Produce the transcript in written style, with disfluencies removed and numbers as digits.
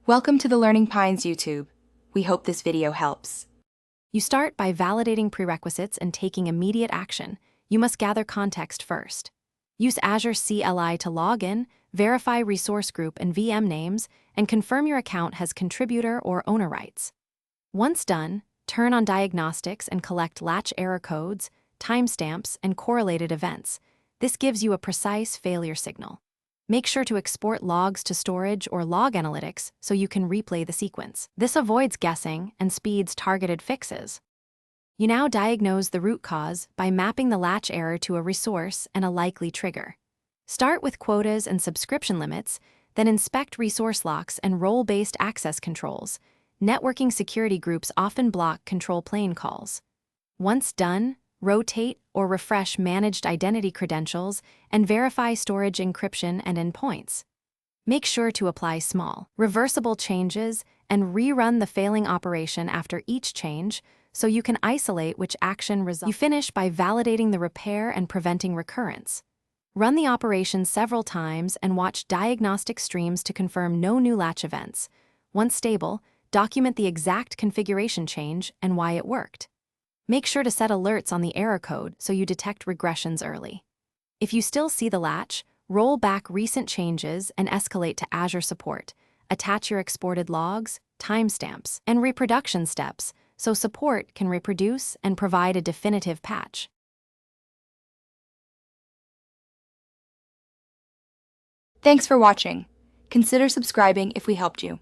Welcome to the Learning Pines YouTube. We hope this video helps. You start by validating prerequisites and taking immediate action. You must gather context first. Use Azure CLI to log in, verify resource group and VM names, and confirm your account has contributor or owner rights. Once done, turn on diagnostics and collect latch error codes, timestamps, and correlated events. This gives you a precise failure signal. Make sure to export logs to storage or log analytics so you can replay the sequence. This avoids guessing and speeds targeted fixes. You now diagnose the root cause by mapping the latch error to a resource and a likely trigger. Start with quotas and subscription limits, then inspect resource locks and role-based access controls. Networking security groups often block control plane calls. Once done, rotate or refresh managed identity credentials and verify storage encryption and endpoints. Make sure to apply small, reversible changes and rerun the failing operation after each change so you can isolate which action results. You finish by validating the repair and preventing recurrence. Run the operation several times and watch diagnostic streams to confirm no new latch events. Once stable, document the exact configuration change and why it worked. Make sure to set alerts on the error code so you detect regressions early. If you still see the latch, roll back recent changes and escalate to Azure support. Attach your exported logs, timestamps, and reproduction steps so support can reproduce and provide a definitive patch. Thanks for watching. Consider subscribing if we helped you.